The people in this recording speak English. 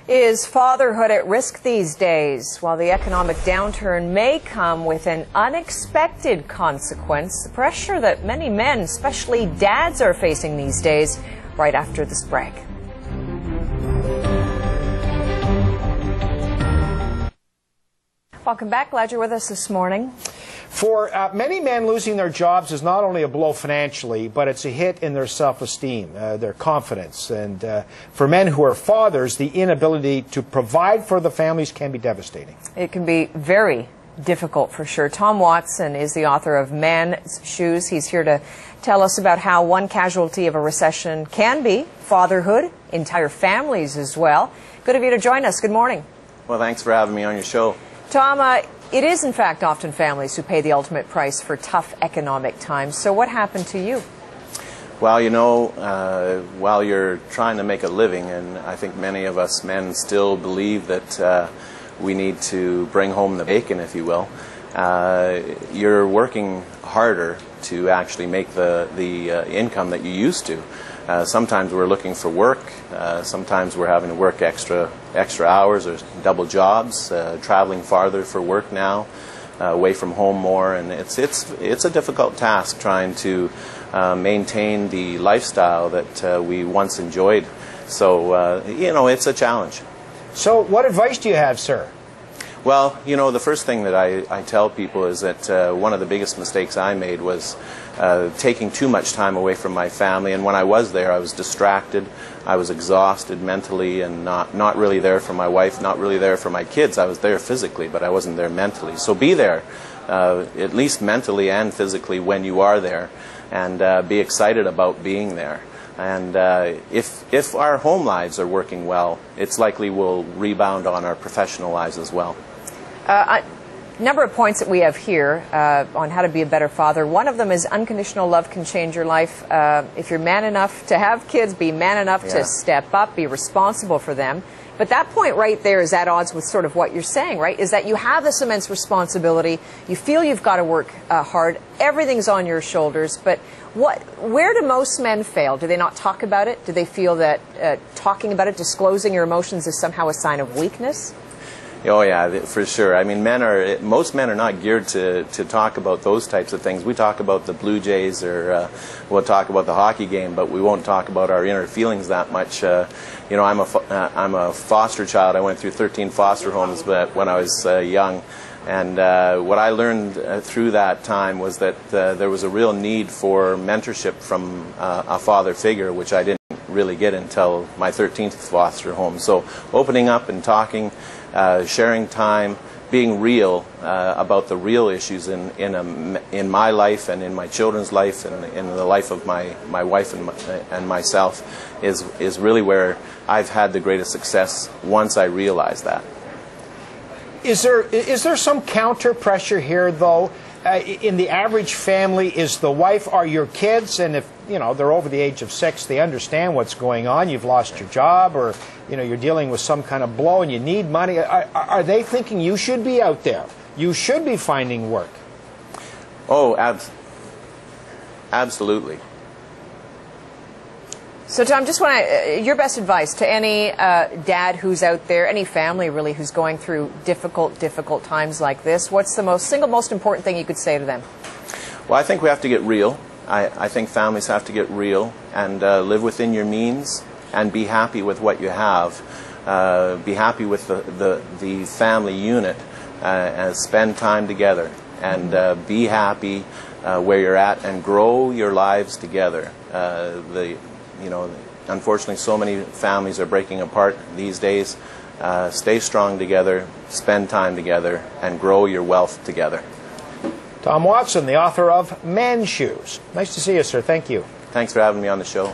Is fatherhood at risk these days? While the economic downturn may come with an unexpected consequence, the pressure that many men, especially dads, are facing these days, right after this break. Welcome back. Glad you're with us this morning. For many men, losing their jobs is not only a blow financially, but it's a hit in their self-esteem, their confidence. And for men who are fathers, the inability to provide for the families can be devastating. It can be very difficult for sure. Tom Watson is the author of Man's Shoes. He's here to tell us about how one casualty of a recession can be fatherhood, entire families as well. Good of you to join us. Good morning. Well, thanks for having me on your show. Tom, it is in fact often families who pay the ultimate price for tough economic times. So what happened to you? Well, you know, while you're trying to make a living, and I think many of us men still believe that we need to bring home the bacon, if you will, you're working harder to actually make the income that you used to. Sometimes we're looking for work. Sometimes we're having to work extra hours or double jobs, traveling farther for work now, away from home more, and it's a difficult task trying to maintain the lifestyle that we once enjoyed. So you know, it's a challenge. So what advice do you have, sir? Well, you know, the first thing that I tell people is that one of the biggest mistakes I made was taking too much time away from my family. And when I was there, I was distracted. I was exhausted mentally and not really there for my wife, not really there for my kids. I was there physically, but I wasn't there mentally. So be there, at least mentally and physically, when you are there, and be excited about being there. And if our home lives are working well, it's likely we'll rebound on our professional lives as well. A number of points that we have here on how to be a better father. One of them is unconditional love can change your life. If you're man enough to have kids, be man enough to step up, be responsible for them. But that point right there is at odds with sort of what you're saying, right? Is that you have this immense responsibility, you feel you've got to work hard, everything's on your shoulders, but where do most men fail? Do they not talk about it? Do they feel that talking about it, disclosing your emotions is somehow a sign of weakness? Oh yeah, for sure. I mean, most men are not geared to talk about those types of things. We talk about the Blue Jays, or we'll talk about the hockey game, but we won't talk about our inner feelings that much. You know, I'm a foster child. I went through 13 foster homes when I was young, and what I learned through that time was that there was a real need for mentorship from a father figure, which I didn't really get until my 13th foster home. So opening up and talking, sharing time, being real about the real issues in my life and in my children's life and in the life of my wife and myself is really where I've had the greatest success once I realized that. Is there some counter pressure here, though? In the average family, is the wife or your kids, and if you know they're over the age of 6, they understand what's going on, you've lost your job, or you know you're dealing with some kind of blow and you need money, are they thinking you should be out there, you should be finding work? Oh, absolutely. So Tom, just want your best advice to any dad who's out there, any family really who's going through difficult times like this. What's the single most important thing you could say to them? Well, I think we have to get real. I think families have to get real and live within your means and be happy with what you have. Be happy with the family unit and spend time together and be happy where you're at and grow your lives together. You know, unfortunately, so many families are breaking apart these days. Stay strong together, spend time together, and grow your wealth together. Tom Watson, the author of Man's Shoes. Nice to see you, sir. Thank you. Thanks for having me on the show.